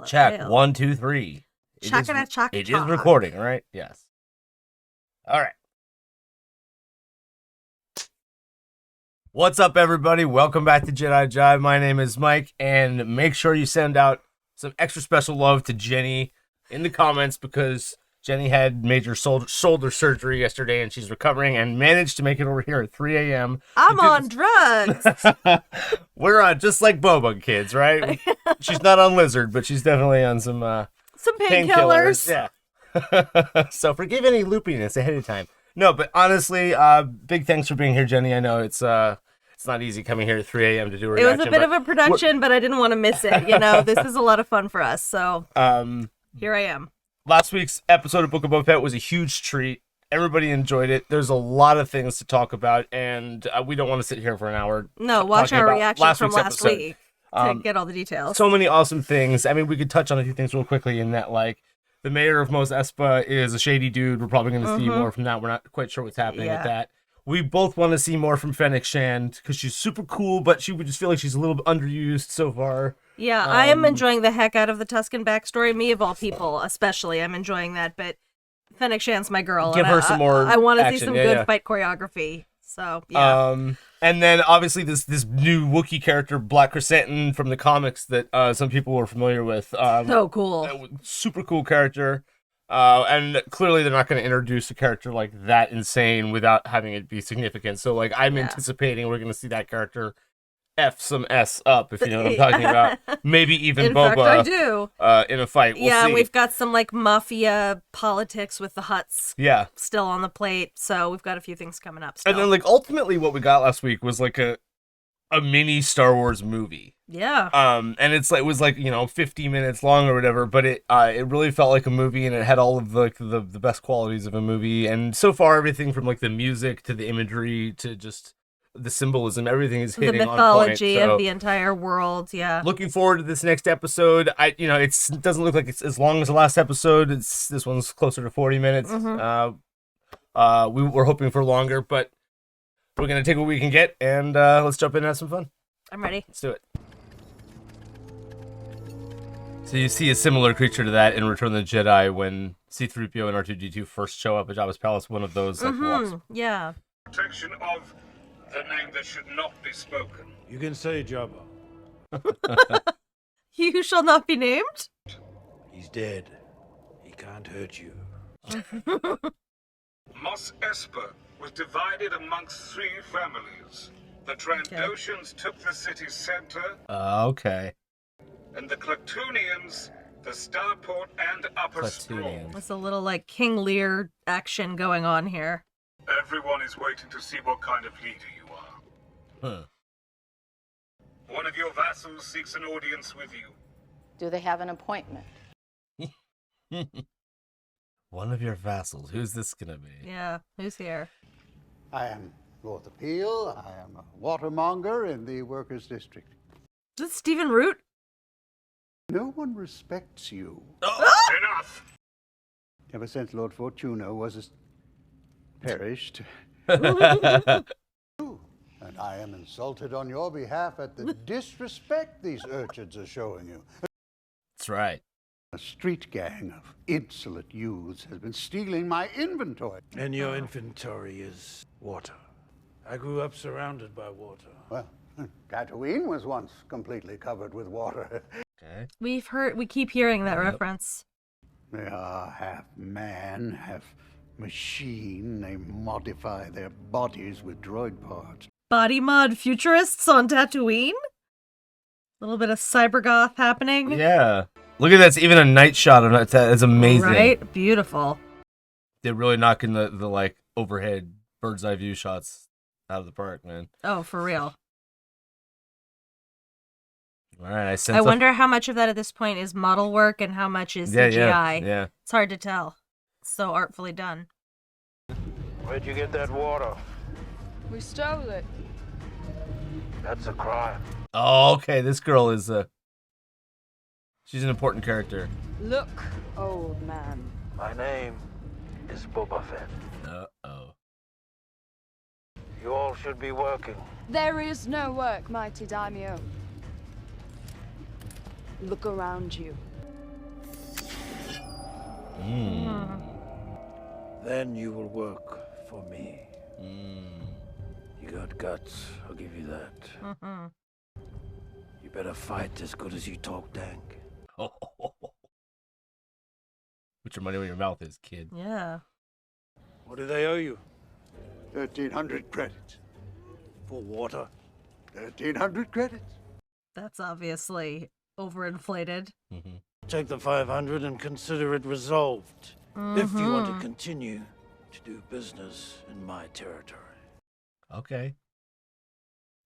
Check. 1, 2, 3. It is recording, right? Yes. All right. What's up, everybody? Welcome back to Jedi Jive. My name is Mike, and make sure you send out some extra special love to Jenny in the comments because Jenny had major shoulder surgery yesterday, and she's recovering and managed to make it over here at 3 a.m. I'm on drugs. We're just like Boba kids, right? She's not on Lizard, but she's definitely on some painkillers. Yeah. So forgive any loopiness ahead of time. No, but honestly, big thanks for being here, Jenny. I know it's not easy coming here at 3 a.m. to do a reaction. It was a bit of a production, but I didn't want to miss it. You know, this is a lot of fun for us. So here I am. Last week's episode of Book of Boba Fett was a huge treat. Everybody enjoyed it. There's a lot of things to talk about, and we don't want to sit here for an hour. No, watch our reaction from last week to get all the details. So many awesome things. I mean, we could touch on a few things real quickly in that, like, the mayor of Mos Espa is a shady dude. We're probably going to see more from that. We're not quite sure what's happening with that. We both want to see more from Fennec Shand because she's super cool, but we just feel like she's a little bit underused so far. Yeah, I am enjoying the heck out of the Tusken backstory. Me, of all people, especially. I'm enjoying that, but Fennec Shand's my girl. Give her some more I want to see action. some good fight choreography. So, yeah. And then, obviously, this new Wookiee character, Black Chrysanthemum, from the comics that some people were familiar with. So cool. Super cool character. And clearly they're not going to introduce a character like that insane without having it be significant. So, like, I'm anticipating we're going to see that character F some S up, if you know what I'm talking about. Maybe even in Boba. Fact, I do. In a fight. We'll see. We've got some, like, mafia politics with the Hutts still on the plate. So we've got a few things coming up still. And then, like, ultimately what we got last week was, like, a mini Star Wars movie. Yeah. And it was like, 50 minutes long or whatever, but it really felt like a movie, and it had all of the best qualities of a movie. And so far, everything from, like, the music to the imagery to just the symbolism, everything is hitting on point. The mythology of the entire world, yeah. Looking forward to this next episode. It doesn't look like it's as long as the last episode. This one's closer to 40 minutes. We're hoping for longer, but we're gonna take what we can get, and let's jump in and have some fun. I'm ready. Let's do it. So you see a similar creature to that in Return of the Jedi when C-3PO and R2-D2 first show up at Jabba's palace. One of those walks. Yeah. Protection of the name that should not be spoken. You can say Jabba. He who shall not be named? He's dead. He can't hurt you. Mos Espa was divided amongst 3 families. The Trandoshans took the city's center. Okay. And the Clatoonians, the starport and upper scroll. There's a little, like, King Lear action going on here. Everyone is waiting to see what kind of leader you are. One of your vassals seeks an audience with you. Do they have an appointment? One of your vassals. Who's this gonna be? Yeah, who's here? I am Lord Appeal. I am a watermonger in the Workers' District. Is this Stephen Root? No one respects you. Enough! Ever since Lord Fortuna was perished. And I am insulted on your behalf at the disrespect these urchins are showing you. That's right. A street gang of insolent youths has been stealing my inventory. And your inventory is water. I grew up surrounded by water. Well, Tatooine was once completely covered with water. Okay. We keep hearing that reference. They are half man, half machine. They modify their bodies with droid parts. Body mod futurists on Tatooine? A little bit of cybergoth happening. Yeah. Look at that. It's even a night shot of that. It's amazing. Right? Beautiful. They're really knocking the like overhead bird's eye view shots out of the park, man. Oh, for real. All right, I wonder how much of that at this point is model work and how much is CGI. Yeah. It's hard to tell. It's so artfully done. Where'd you get that water? We stole it. That's a crime. Oh, okay. This girl is she's an important character. Look, old man. My name is Boba Fett. Uh-oh. You all should be working. There is no work, mighty daimyo. Look around you. Then you will work for me. You got guts, I'll give you that. You better fight as good as you talk dank. Put your money where your mouth is, kid. Yeah. What do they owe you? 1,300 credits. For water? 1,300 credits. That's obviously overinflated. Take the 500 and consider it resolved. If you want to continue to do business in my territory. Okay.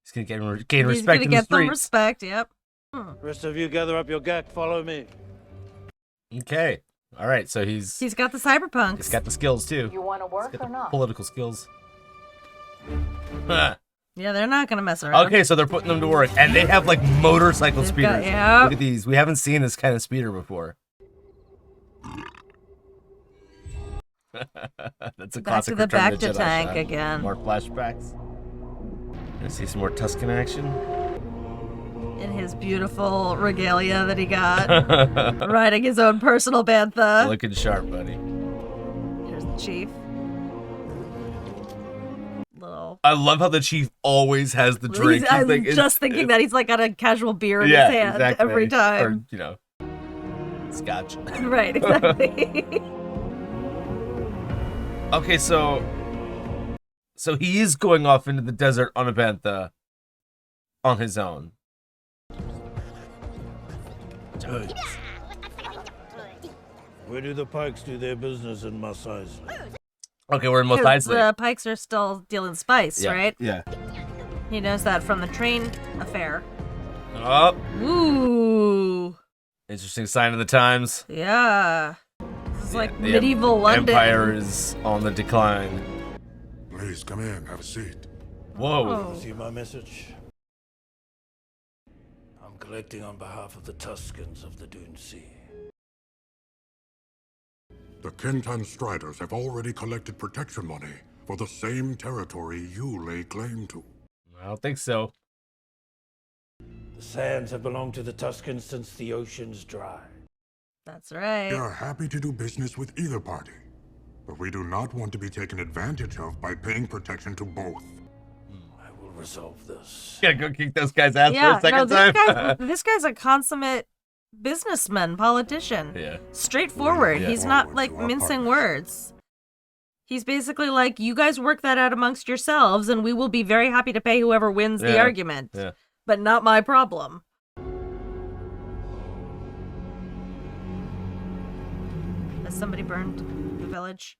He's gonna gain He's respect gonna in the get some streets. respect, yep. Rest of you gather up your gack, follow me. Okay. All right. So he's He's got the cyberpunks. he's got the skills too. You want to He's work got or the not? political skills. Huh. Yeah, they're not gonna mess around. Okay, so they're putting them to work, and they have like motorcycle They've speeders. got- yeah. Look at these. We haven't seen this kind of speeder before. That's a Back classic to the Return back of to Jedi tank shot. again. More flashbacks. Gonna see some more Tusken action. In his beautiful regalia that he got. Riding his own personal bantha. Looking sharp, buddy. Here's the chief. Little. I love how the chief always has the drink. I'm He's just thinking that he's like got a casual beer in yeah, his hand exactly. every time. Or, you know, scotch. Right, exactly. Okay, so he is going off into the desert on a bantha on his own. Hey. Where do the Pikes do their business in Mos Eisley? Okay, we're in Mos 'Cause Eisley. the Pikes are still dealing spice, Yeah, right? Yeah. He knows that from the train affair. Oh, Ooh. interesting sign of the times. Yeah. This is like The medieval London. Empire is on the decline. Please come in, have a seat. Whoa. Oh. See my message? I'm collecting on behalf of the Tuskens of the Dune Sea. The Kentan Striders have already collected protection money for the same territory you lay claim to. I don't think so. The sands have belonged to the Tuskens since the ocean's dry. That's right. We are happy to do business with either party, but we do not want to be taken advantage of by paying protection to both. I will resolve this. Gotta go kick those guys' ass Yeah, for a second no, time. this guy's a consummate businessman, politician. Yeah. Straightforward. Yeah. He's not like mincing words. He's basically like, you guys work that out amongst yourselves, and we will be very happy to pay whoever wins the Yeah. argument. Yeah. But not my problem. Has somebody burned the village?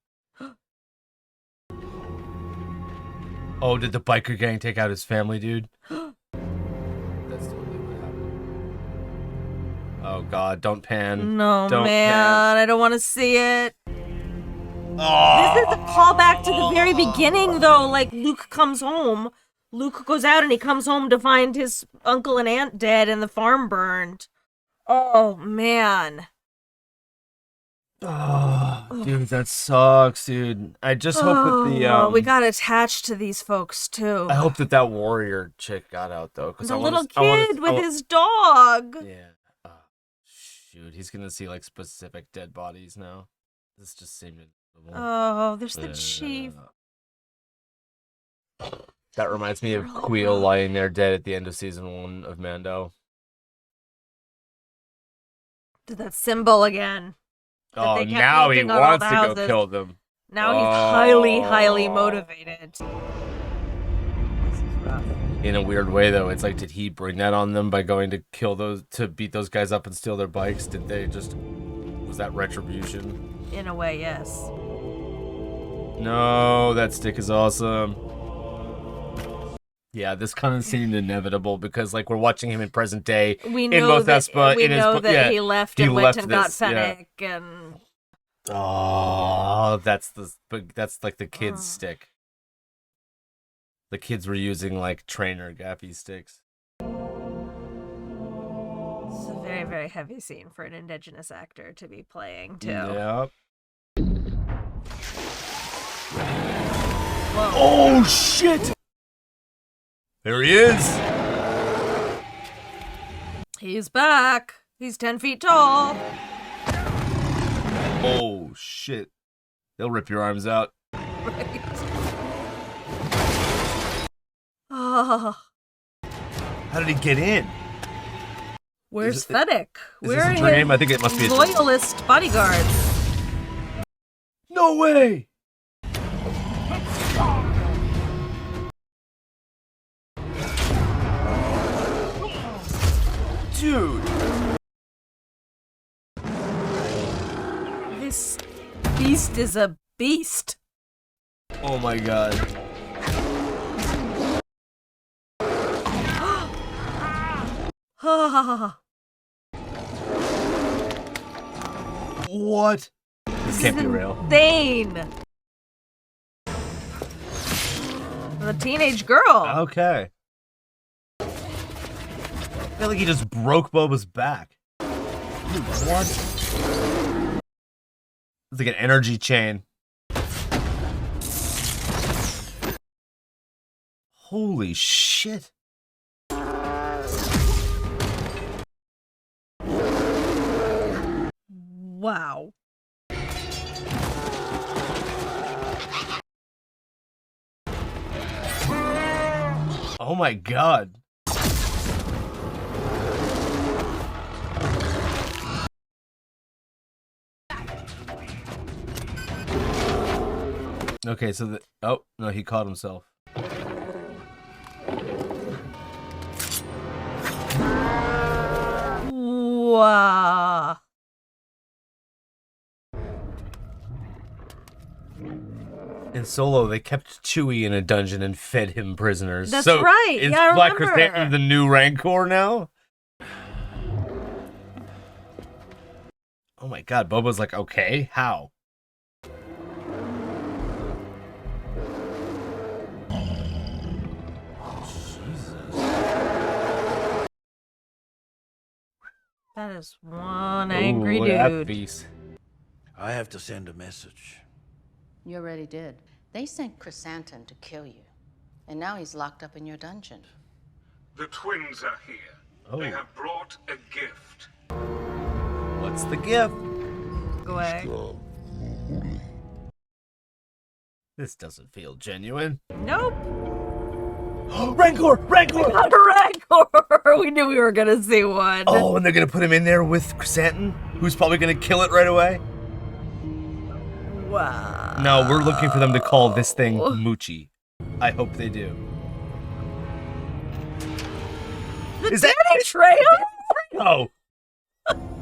Oh, did the biker gang take out his family, dude? That's totally what happened. Oh god, don't pan. No, Don't man. I don't want to see it. Oh. This is a callback to the very beginning, though. Like, Luke comes home. Luke goes out and he comes home to find his uncle and aunt dead and the farm burned. Oh, man. Oh, dude, that sucks, dude. I just hope that the well, we got attached to these folks, too. I hope that warrior chick got out though, because The little kid with his dog. Yeah. Oh, shoot, he's gonna see like specific dead bodies now. This just seemed. Oh, there's the chief. That reminds me of Queel lying there dead at the end of season 1 of Mando. Did that symbol again. That Oh, they kept now he painting on all wants the to go houses. kill them. Now he's highly, highly motivated. This is rough. In a weird way, though, it's like, did he bring that on them by going to kill those, to beat those guys up and steal their bikes? Did they just, was that retribution? In a way, yes. No, that stick is awesome. Yeah, this kind of seemed inevitable because, like, we're watching him in present day. We in know both that, Espa, we in his know bo- that yeah, he left he and went left and got this, yeah. Fennec and... Oh, that's like the kid's stick. The kids were using like trainer gaffy sticks. It's a very, very heavy scene for an indigenous actor to be playing, too. Yep. Whoa. Oh shit! There he is. He's back. He's 10 feet tall. Oh shit! They'll rip your arms out. Right. Oh, How did he get in? where's Fennec? Is Where this are a his dream? I think it must be a dream. loyalist bodyguards? No way! Dude! This beast is a beast. Oh my god. What? This can't be real. Insane. The teenage girl. Okay. I feel like he just broke Boba's back. Dude, what? It's like an energy chain. Holy shit. Wow. Oh my god. Okay, so the oh no, he caught himself. Wow. In Solo, they kept Chewie in a dungeon and fed him prisoners. That's so right. Is Yeah, I Black remember. Chrysanthemum the new Rancor now? Oh my god, Boba's like, okay, how? That is one angry Ooh, look at that dude. beast. I have to send a message. You already did. They sent Chrysanthemum to kill you. And now he's locked up in your dungeon. The twins are here. They Oh. have brought a gift. What's the gift? Go away. This doesn't feel genuine. Nope. Rancor! Rancor! Not a Rancor. We knew we were gonna see one. Oh, and they're gonna put him in there with Chrysanthemum, who's probably gonna kill it right away? Wow. No, we're looking for them to call this thing Moochie. I hope they do. Is that Danny Trejo? No!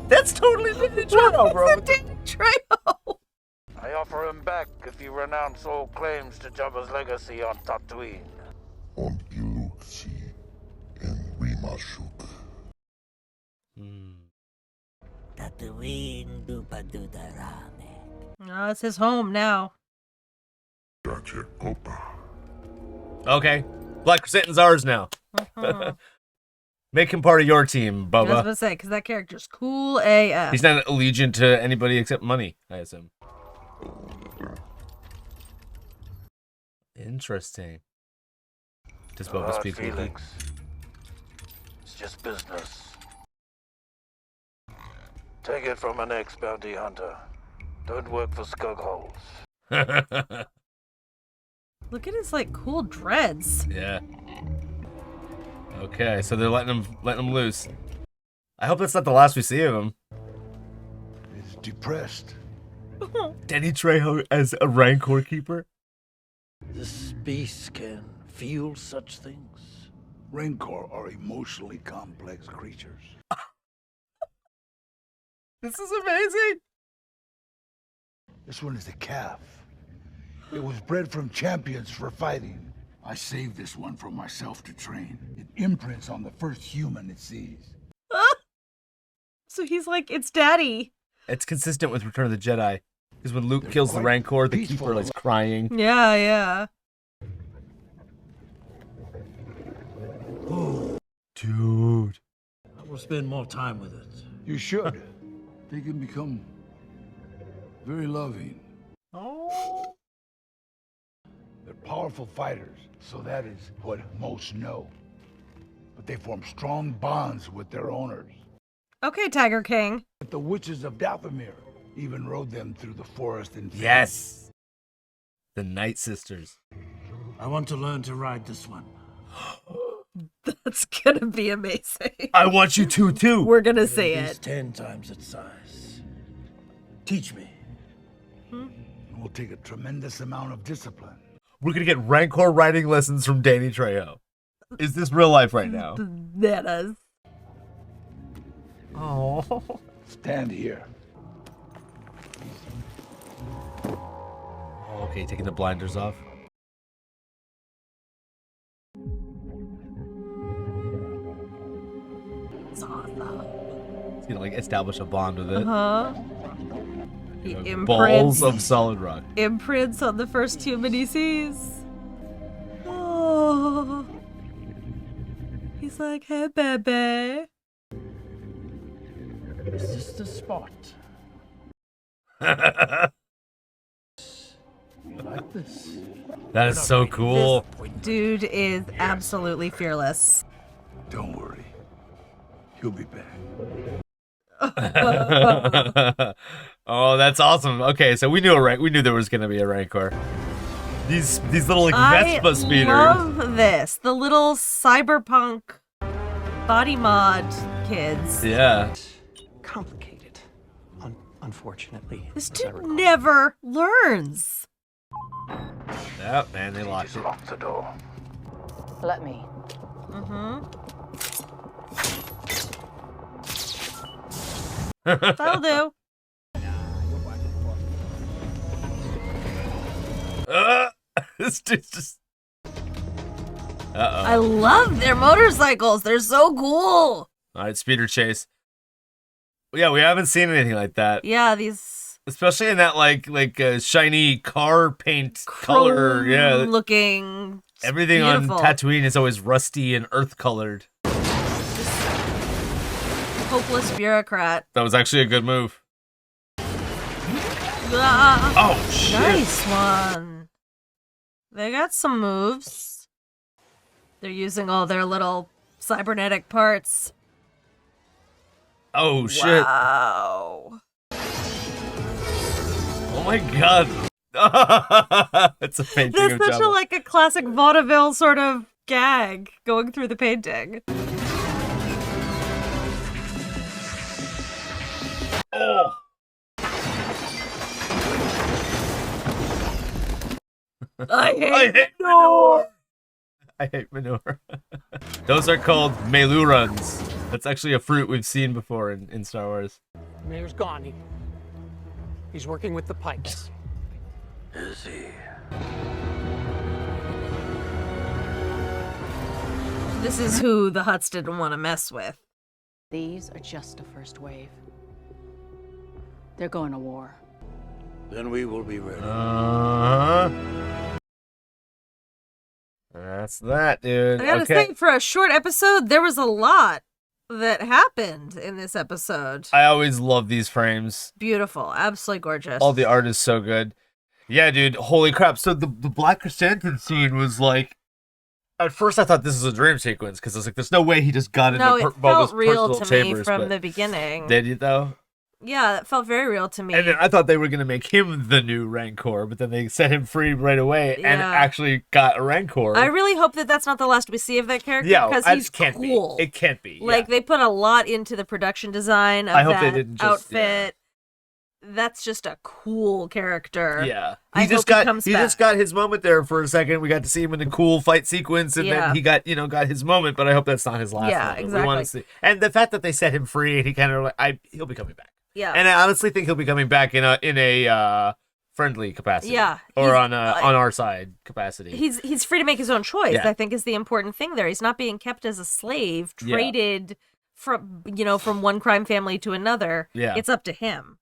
That's totally Danny Trejo, bro. It's a Danny Trejo. I offer him back if you renounce all claims to Jabba's legacy on Tatooine. On Iluxi and Rimashuk. No, it's his home now. Dache Copa. Okay. Black Chrysanthemum's ours now. Make him part of your team, I was Bubba. gonna say, because that character's cool AF. He's not allegiant to anybody except money, I assume. Interesting. Does Boba speak Wookiee? Feelings. It's just business. Take it from an ex-bounty hunter. Don't work for Skugholes. Look at his like cool dreads. Yeah. Okay, so they're letting him loose. I hope that's not the last we see of him. He's depressed. Danny Trejo as a Rancor keeper. This beast can feel such things. Rancor are emotionally complex creatures. This is amazing. This one is a calf. It was bred from champions for fighting. I saved this one for myself to train. It imprints on the first human it sees. So he's like, it's daddy. It's consistent with Return of the Jedi. Because when Luke They're kills the quite Rancor, the peaceful. keeper is crying. Yeah, yeah. Dude. I will spend more time with it. You should. They can become very loving. Oh. They're powerful fighters, so that is what most know. But they form strong bonds with their owners. Okay, Tiger King. The witches of Dathomir, Even rode them through the forest in Yes. The Night Sisters. I want to learn to ride this one. That's gonna be amazing. I want you to too. We're gonna say It's it. 10 times its size. Teach me. It will take a tremendous amount of discipline. We're gonna get Rancor riding lessons from Danny Trejo. Is this real life right now? Bananas. Oh. Stand here. Okay, taking the blinders off. It's awesome. He's gonna like establish a bond with it. He Balls of solid rock. imprints on the first human he sees. Oh. He's like, hey, baby. Is this the spot? Like this. That is so cool. Dude is absolutely fearless. Don't worry. He'll be back. Oh, that's awesome. Okay, so we knew we knew there was gonna be a Rancor. These little like Vespa speeders. I love this. The little cyberpunk body mod kids. Yeah. Complicated, unfortunately. This as I dude recall. never learns. Yep, man, they locked Just it. lock the door. Let me. That'll do. This dude's just. I love their motorcycles. They're so cool. All right, speeder chase. Yeah, we haven't seen anything like that, Yeah, these especially in that like shiny car paint color. Yeah, looking. everything beautiful. on Tatooine is always rusty and earth colored. Hopeless bureaucrat. That was actually a good move. Ah, Oh shit! nice one. They got some moves. They're using all their little cybernetic parts. Oh shit! Wow. Oh my god! It's a painting That's of such Jabba. a classic vaudeville sort of gag going through the painting. Oh. I hate manure. I hate manure. Those are called meluruns. That's actually a fruit we've seen before in Star Wars. Mayor's gone. He's working with the Pikes. Is he? This is who the Hutts didn't want to mess with. These are just the first wave. They're going to war. Then we will be ready. That's that, dude. I gotta Okay. say, for a short episode, there was a lot that happened in this episode. I always love these frames. Beautiful, absolutely gorgeous. All the art is so good. Yeah, dude. Holy crap. So the Black Chrysanthemum scene was like. At first, I thought this was a dream sequence because I was like, "There's no way he just got into No, it Boba's felt real personal to me chambers." from but the beginning. did it though? Yeah, that felt very real to me. And then I thought they were gonna make him the new Rancor, but then they set him free right away and Yeah. actually got a Rancor. I really hope that that's not the last we see of that character yeah, because it he's can't cool. be. It can't be. Like yeah. they put a lot into the production design of I hope they that didn't just- outfit. That's just a cool character. Yeah, I just hope he got comes he just back. got his moment there for a second. We got to see him in a cool fight sequence, and Yeah. then he got got his moment. But I hope that's not his last. Yeah, moment. We want to exactly. see, and the fact that they set him free and he kind of he'll be coming back. Yeah. And I honestly think he'll be coming back in a friendly capacity. Yeah, or he's- on our side capacity. He's free to make his own choice. Yeah. I think is the important thing there. He's not being kept as a slave, Yeah. traded from from one crime family to another. Yeah. It's up to him.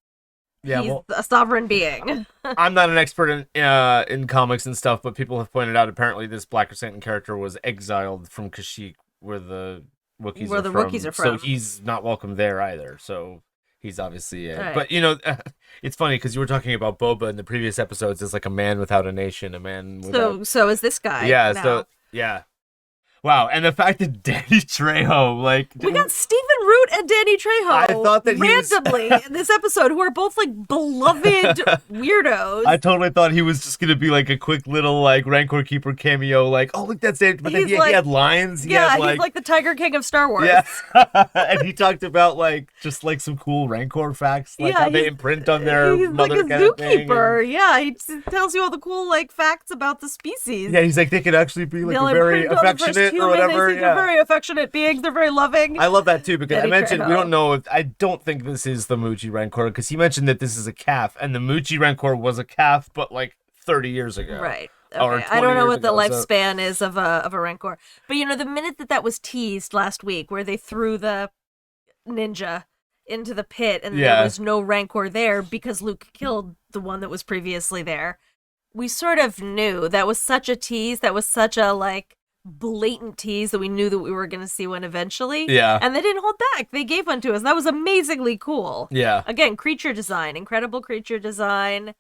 yeah, He's well, a sovereign being. I'm not an expert in comics and stuff, but people have pointed out apparently this Black Chrysanthemum character was exiled from Kashyyyk, where the Wookiees Where are the from. Wookiees are So from. he's not welcome there either. So he's obviously. Right. But it's funny because you were talking about Boba in the previous episodes as like a man without a nation, a man without. so is this guy. yeah. now. So yeah. Wow, and the fact that Danny Trejo, like... We got Stephen Root and Danny Trejo I thought that he was- randomly in this episode, who are both like beloved weirdos. I totally thought he was just going to be like a quick little like Rancor Keeper cameo, like, oh, look, that's it. But then He's he like- had lines. He yeah, had, he's like the Tiger King of Star Wars. Yeah. And he talked about like just like some cool Rancor facts, like how they he's- imprint on their he's mother like a kind of thing, zookeeper. and- Yeah, he tells you all the cool like facts about the species. Yeah, he's like, they could actually be like They'll a very imprint on the first affectionate or human. whatever. They seem they're very affectionate beings. They're very loving. I love that too, because I Danny mentioned, we Trejo. don't know if, I don't think this is the Muchi Rancor, because he mentioned that this is a calf, and the Muchi Rancor was a calf, but like 30 years ago. Right. Or Okay. 20 I don't know years what the ago, so- lifespan is of a Rancor. But you know, the minute that was teased last week, where they threw the ninja into the pit and Yeah. there was no Rancor there because Luke killed the one that was previously there, we sort of knew. That was such a tease. That was such a like blatant tease that we knew that we were going to see one eventually. Yeah. And they didn't hold back. They gave one to us. That was amazingly cool. Yeah. Again, creature design, incredible creature design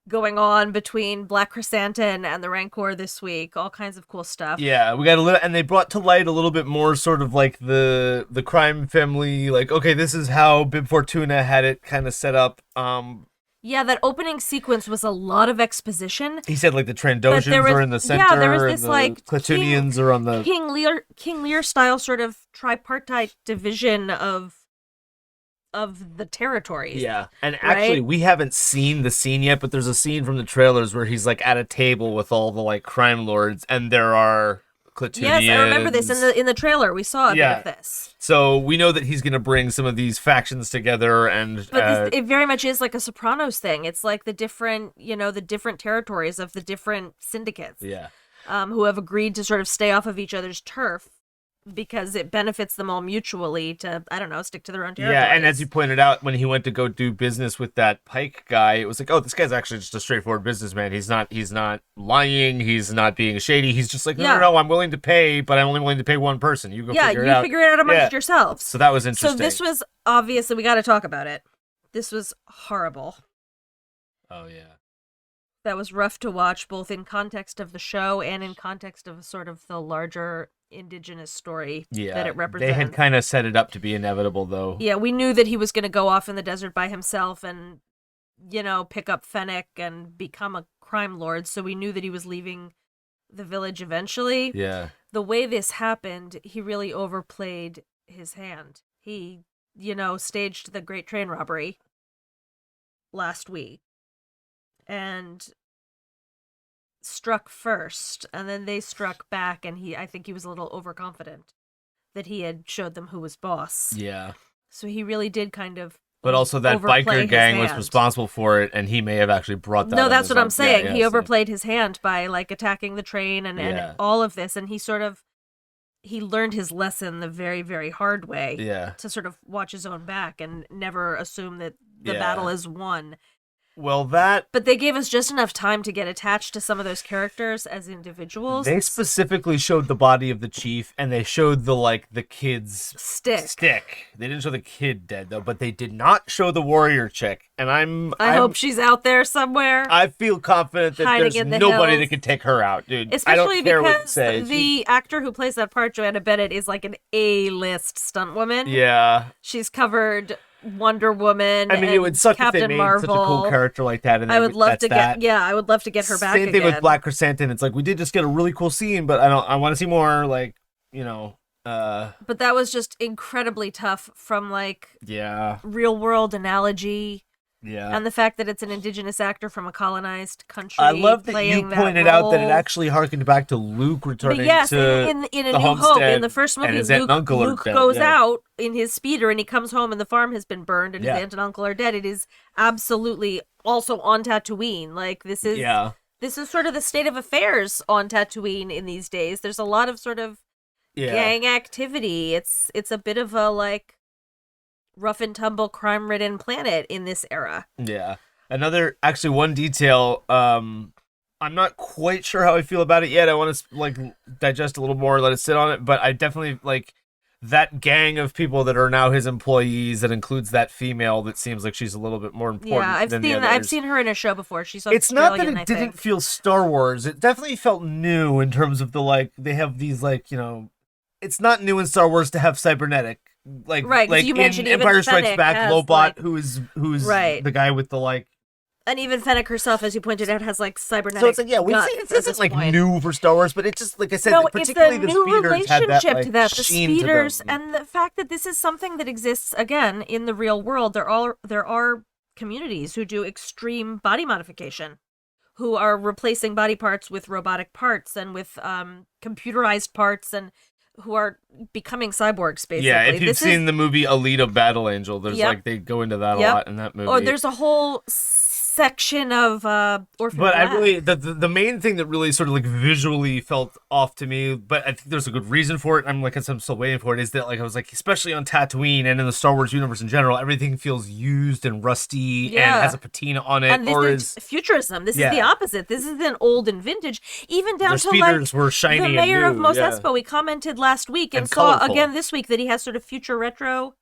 going on between Black Chrysanthemum and the Rancor this week. All kinds of cool stuff. Yeah, we got a little, and they brought to light a little bit more sort of like the crime family, like, okay, this is how Bib Fortuna had it kind of set up. Yeah, that opening sequence was a lot of exposition. He said like the But Trandoshans there was- are in the center, yeah, there was and this, the like, Klatooinians are on the... King Lear style sort of tripartite division of the territories. Yeah, and actually, right? we haven't seen the scene yet, but there's a scene from the trailers where he's like at a table with all the like crime lords, and there are Klatooinians. Yes, I remember this in the trailer. We saw a Yeah. bit of this. So we know that he's going to bring some of these factions together, and But it very much is like a Sopranos thing. It's like the different territories of the different syndicates, yeah, who have agreed to sort of stay off of each other's turf because it benefits them all mutually to, I don't know, stick to their own territories. yeah. And as you pointed out, when he went to go do business with that Pike guy, it was like, oh, this guy's actually just a straightforward businessman. He's not lying. He's not being shady. He's just like, no, I'm willing to pay, but I'm only willing to pay one person. You go figure it out. figure it out amongst yourselves. So that was interesting. So this was obviously, we got to talk about it. This was horrible. Oh yeah. That was rough to watch, both in context of the show and in context of sort of the larger indigenous story that it represents. They had kind of set it up to be inevitable, though. Yeah, we knew that he was going to go off in the desert by himself and, pick up Fennec and become a crime lord, so we knew that he was leaving the village eventually. Yeah. The way this happened, he really overplayed his hand. He, staged the Great Train Robbery last week and struck first, and then they struck back, and I think he was a little overconfident that he had showed them who was boss. Yeah. So he really did kind of But also that overplay biker his gang was hand. responsible for it, and he may have actually brought that No, on that's his what I'm own. saying. Yeah, He so- overplayed his hand by like attacking the train and Yeah. all of this, and he learned his lesson the very, very hard way. Yeah. To sort of watch his own back and never assume that the Yeah. battle is won. Well, that... But they gave us just enough time to get attached to some of those characters as individuals. They specifically showed the body of the chief, and they showed the kid's stick. They didn't show the kid dead, though, but they did not show the warrior chick. And I hope she's out there somewhere. I feel confident that hiding there's in the nobody hills. that can take her out, dude. I Especially don't care what you because say. the actor who plays that part, Joanna Bennett, is like an A-list stunt woman. Yeah. She's covered Wonder Woman. I mean, and it would suck Captain if they made Marvel. such a cool character like that. And I would love to that. I would love to get her back Same thing again. with Black Chrysanthemum. It's like, we did just get a really cool scene, but I want to see more, But that was just incredibly tough from yeah. real world analogy. Yeah. And the fact that it's an indigenous actor from a colonized country. I love that you playing pointed out that it role. actually harkened back to Luke returning But yes, to in A the New Hope, homestead, in the first and movie, his aunt and uncle are Luke dead, goes yeah. out in his speeder and he comes home and the farm has been burned and Yeah. his aunt and uncle are dead. It is absolutely also on Tatooine. This is sort of the state of affairs on Tatooine in these days. There's a lot of sort of gang activity. It's a bit of a rough and tumble crime-ridden planet in this era. Yeah. One detail, I'm not quite sure how I feel about it yet. I want to digest a little more, let it sit on it, but I definitely that gang of people that are now his employees, that includes that female that seems like she's a little bit more important. Yeah, I've seen her in a show before. She's It's not that Australian, it didn't feel Star Wars. It definitely felt new in terms of the like they have these like, you know, it's not new in Star Wars to have cybernetic like right, like you in mentioned even Empire Strikes Fennec Back, has, Lobot, like, who's right. the guy with the like. And even Fennec herself, as you pointed out, has like cybernetic. So it's like, yeah, guts this at isn't like point. new for Star Wars, but it just, like I said, No, it's particularly the the new speeders had relationship that, like, to that. The sheen to speeders them. and the fact that this is something that exists again in the real world. There are communities who do extreme body modification, who are replacing body parts with robotic parts and with computerized parts, and who are becoming cyborgs. Basically, Yeah, if you've seen the movie Alita: Battle Angel, there's like they go into that a lot in that movie. Or there's a whole section of Orphan But Black. I really the main thing that really sort of like visually felt off to me, but I think there's a good reason for it. I'm still waiting for it. Is that like I was like, especially on Tatooine and in the Star Wars universe in general, everything feels used and rusty and has a patina on it. And this or is futurism. This is the opposite. This isn't old and vintage. Even down their to speeders like were shiny the and mayor of new, Mos yeah. Espa. We commented last week and colorful. saw again this week that he has sort of future retro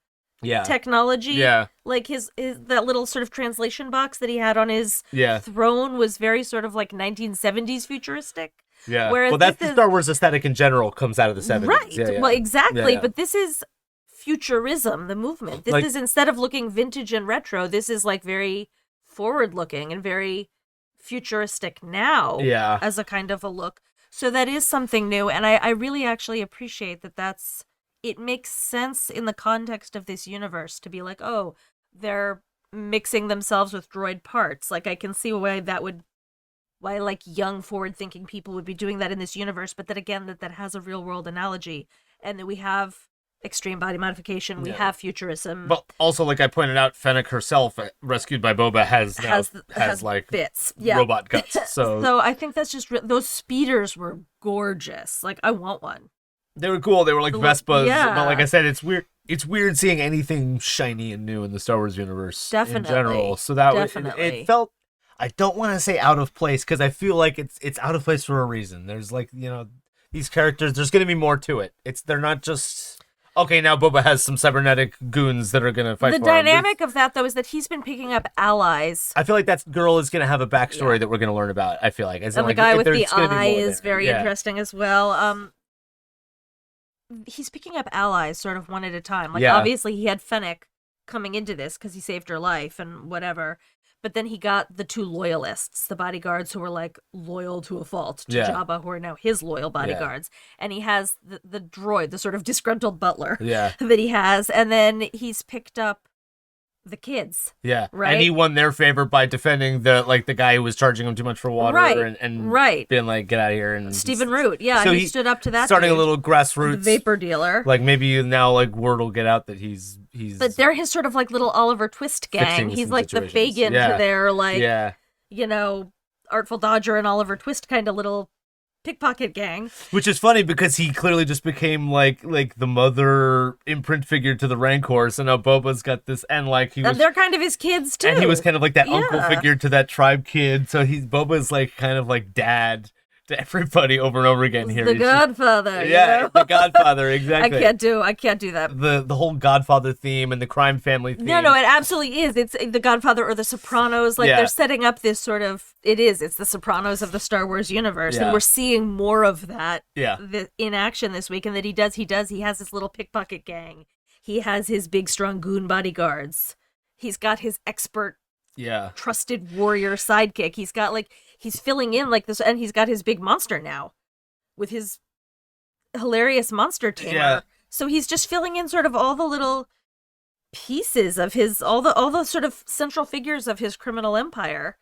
Yeah. technology. Yeah. Like his that little sort of translation box that he had on his Yeah. throne was very sort of like 1970s futuristic. Yeah. Whereas well, that's this the is- Star Wars aesthetic in general comes out of the 70s. Right. Yeah, yeah. Well, exactly. Yeah. But this is futurism, the movement. This Like- is, instead of looking vintage and retro, this is like very forward looking and very futuristic now Yeah. as a kind of a look. So that is something new. And I really actually appreciate that it makes sense in the context of this universe to be like, oh, they're mixing themselves with droid parts. Like I can see why like young forward thinking people would be doing that in this universe, but that again that has a real world analogy, and that we have extreme body modification, we have futurism. But also, like I pointed out, Fennec herself, rescued by Boba, has like bits, robot guts. So I think that's just those speeders were gorgeous. Like I want one. they were cool. They were like Vespas. yeah. But like I said, it's weird. It's weird seeing anything shiny and new in the Star Wars universe Definitely. in general. So that Definitely. it felt. I don't want to say out of place because I feel like it's out of place for a reason. There's like, you know, these characters. There's going to be more to it. They're not just okay. Now Boba has some cybernetic goons that are going to fight. The for him. dynamic of that though is that he's been picking up allies. I feel like that girl is going to have a backstory that we're going to learn about. I feel like, as in, And the like, guy if with there's the gonna be eye more is there. very Yeah. interesting as well. He's picking up allies sort of one at a time. Like Yeah. obviously he had Fennec coming into this because he saved her life and whatever. But then he got the two loyalists, the bodyguards who were like loyal to a fault to Yeah. Jabba, who are now his loyal bodyguards. And he has the droid, the sort of disgruntled butler Yeah. that he has. And then he's picked up the kids. Yeah, Right? and he won their favor by defending the guy who was charging him too much for water, Right, and right. being like, get out of here. And Stephen Root, yeah, So he stood up to that. starting dude, a little the grassroots vapor dealer. Like maybe now, like word will get out that he's. But they're his sort of like little Oliver Twist gang. Fixing He's some like the situations. Fagin Yeah. to their like, yeah, you know, Artful Dodger and Oliver Twist kind of little pickpocket gang. which is funny because he clearly just became like the mother imprint figure to the Rancor. So now Boba's got this, and like he was. And they're kind of his kids too. And he was kind of like that uncle Yeah. figure to that tribe kid. So Boba's like kind of like dad to everybody over and over again here. the He's just- Godfather. you yeah, know? the Godfather, I exactly. can't do that. The whole Godfather theme and the crime family theme. No, it absolutely is. It's the Godfather or the Sopranos. Like Yeah. they're setting up this sort of. It's the Sopranos of the Star Wars universe, Yeah. and we're seeing more of that. Yeah. In action this week, and that he does. He has his little pickpocket gang. He has his big, strong goon bodyguards. He's got his expert, Yeah. trusted warrior sidekick. He's got he's filling in like this, and he's got his big monster now, with his hilarious monster tamer. Yeah. So he's just filling in sort of all the little pieces of his all the sort of central figures of his criminal empire,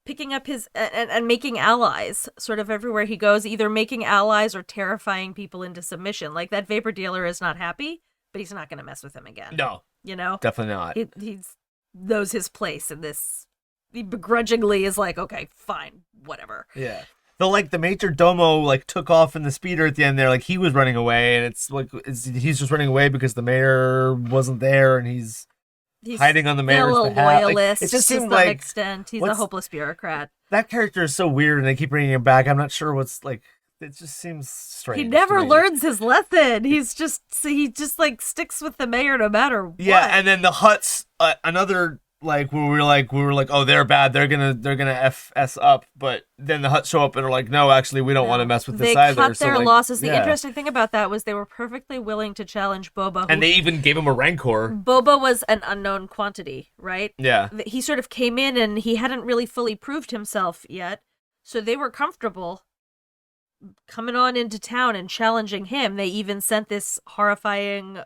picking up his and making allies sort of everywhere he goes, either making allies or terrifying people into submission. Like that vapor dealer is not happy, but he's not going to mess with him again. No, You know, definitely not. he's knows his place in this. He begrudgingly is like, okay, fine, whatever. Yeah. The major domo took off in the speeder at the end there, like he was running away, and he's just running away because the mayor wasn't there, and he's hiding on the mayor's still a behalf. loyalist It just to seemed some like extent. He's a hopeless bureaucrat. that character is so weird, and they keep bringing him back. I'm not sure what's it just seems strange. He never to me. learns his lesson. He just like sticks with the mayor no matter what. Yeah, and then the Hutts, another like we were like, oh, they're bad. They're gonna f us up. But then the Hutts show up and are like, no, actually, we don't want to mess with this either. They cut their so, like, losses. The yeah. interesting thing about that was they were perfectly willing to challenge Boba. And they even gave him a Rancor. Boba was an unknown quantity, right? Yeah. He sort of came in and he hadn't really fully proved himself yet. So they were comfortable coming on into town and challenging him. They even sent this horrifying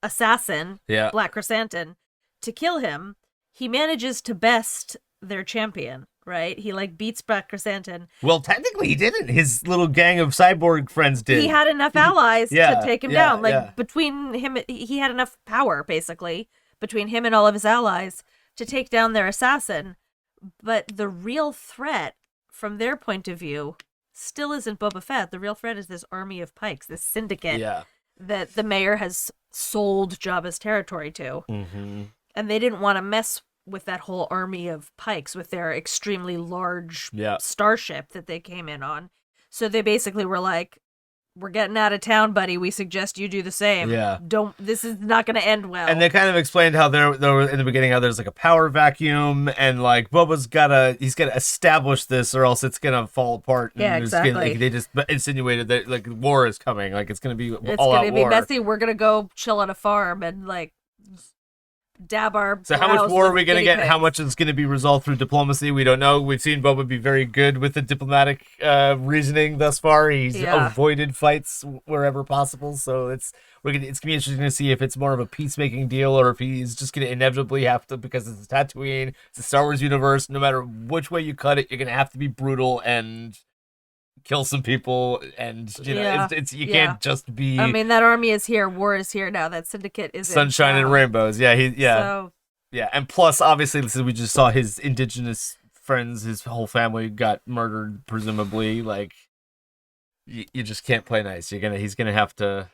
assassin, Yeah. Black Chrysanthemum, to kill him. He manages to best their champion, right? He like beats Black Chrysanthemum. Well, technically, he didn't. His little gang of cyborg friends did. He had enough allies Yeah, to take him yeah, down. Like yeah. between him, he had enough power basically between him and all of his allies to take down their assassin. But the real threat, from their point of view, still isn't Boba Fett. The real threat is this army of Pikes, this syndicate Yeah. that the mayor has sold Jabba's territory to. Mm-hmm. And they didn't want to mess with that whole army of Pikes with their extremely large Yeah. starship that they came in on. So they basically were like, we're getting out of town, buddy. We suggest you do the same. Yeah. This is not going to end well. And they kind of explained how there were in the beginning how there's like a power vacuum and like Boba's he's gotta establish this or else it's gonna fall apart. And Yeah, it's gonna- exactly. like, they just insinuated that like war is coming, like it's gonna be It's all going out to be war. messy. We're going to go chill on a farm and like dab our So how much brows war are with we gonna guinea get? pigs. How much is gonna be resolved through diplomacy? We don't know. We've seen Boba be very good with the diplomatic reasoning thus far. He's Yeah. avoided fights wherever possible. So it's gonna be interesting to see if it's more of a peacemaking deal or if he's just gonna inevitably have to, because it's Tatooine, it's the Star Wars universe. No matter which way you cut it, you're gonna have to be brutal and kill some people, and you know Yeah. you Yeah. can't just be I mean, that army is here. War is here now. That syndicate is in sunshine and town. rainbows. Yeah, So, Yeah, and plus, obviously, since we just saw his indigenous friends, his whole family got murdered, presumably. Like, you just can't play nice. He's gonna have to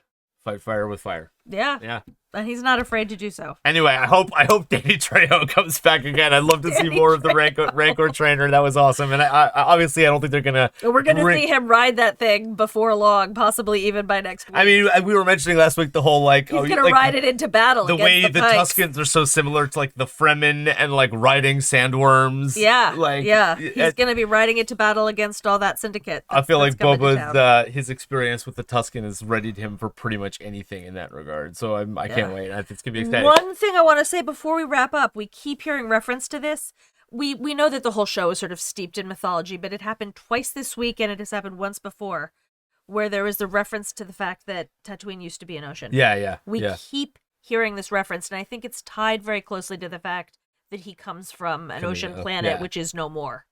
fight fire with fire. yeah. Yeah. And he's not afraid to do so. Anyway, I hope Danny Trejo comes back again. I'd love to see more of the Rancor trainer. That was awesome. And I obviously I don't think they're gonna. We're going to see him ride that thing before long, possibly even by next week. I mean, we were mentioning last week the whole like he's going to ride it into battle. the against way the the Pikes. Tuskens are so similar to like the Fremen and like riding sandworms. Yeah, like he's going to be riding it to battle against all that syndicate. I feel like that's coming to town. Boba's his experience with the Tusken has readied him for pretty much anything in that regard. So I can't wait. I think it's gonna be exciting. One thing I want to say before we wrap up, we keep hearing reference to this. We know that the whole show is sort of steeped in mythology, but it happened twice this week, and it has happened once before, where there was the reference to the fact that Tatooine used to be an ocean. Yeah. We keep hearing this reference, and I think it's tied very closely to the fact that he comes from an ocean planet, which is no more.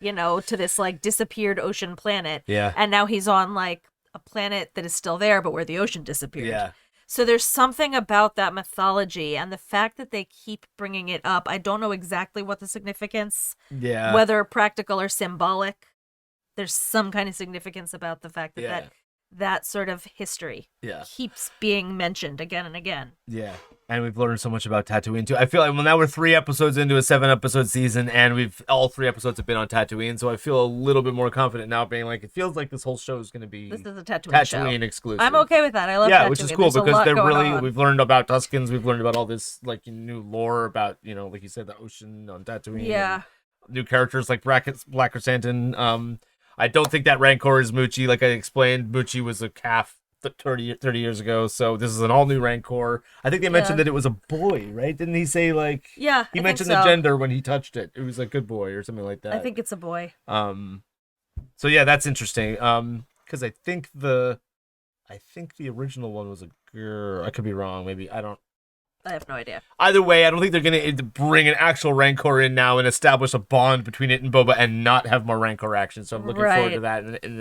You know, to this like disappeared ocean planet. Yeah. And now he's on like a planet that is still there, but where the ocean disappeared. Yeah. So there's something about that mythology and the fact that they keep bringing it up. I don't know exactly what the significance, Yeah. whether practical or symbolic. There's some kind of significance about the fact that that sort of history keeps being mentioned again and again. Yeah. And we've learned so much about Tatooine too. I feel like now we're 3 episodes into a 7-episode season, and all 3 episodes have been on Tatooine. So I feel a little bit more confident now, being like, it feels like this whole show is going to be This is a Tatooine show. exclusive. I'm okay with that. I love Tatooine. which is cool There's a because lot they're going really. on. We've learned about Tuskens. We've learned about all this like new lore about like you said, the ocean on Tatooine. Yeah. and new characters like Black Chrysanthemum. I don't think that Rancor is Moochie. Like I explained, Moochie was a calf 30 years ago, so this is an all new Rancor. I think they mentioned that it was a boy, right? Didn't he say like? Yeah, he I mentioned think the so. gender when he touched it. It was a good boy or something like that. I think it's a boy. So yeah, that's interesting. Because I think the original one was a girl. I could be wrong. Maybe I have no idea. Either way, I don't think they're going to bring an actual Rancor in now and establish a bond between it and Boba and not have more Rancor action. So I'm looking forward to that in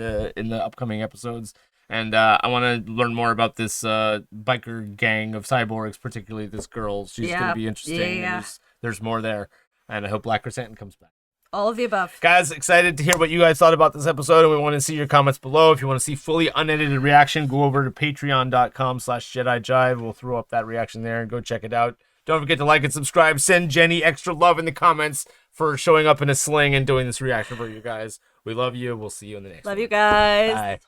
the upcoming episodes. And I want to learn more about this biker gang of cyborgs, particularly this girl. She's going to be interesting. Yeah. There's more there. And I hope Black Chrysanthemum comes back. All of the above. Guys, excited to hear what you guys thought about this episode, and we want to see your comments below. If you want to see fully unedited reaction, go over to patreon.com/JediJive. We'll throw up that reaction there and go check it out. Don't forget to like and subscribe. Send Jenny extra love in the comments for showing up in a sling and doing this reaction for you guys. We love you. We'll see you in the next one. Love you guys. Bye.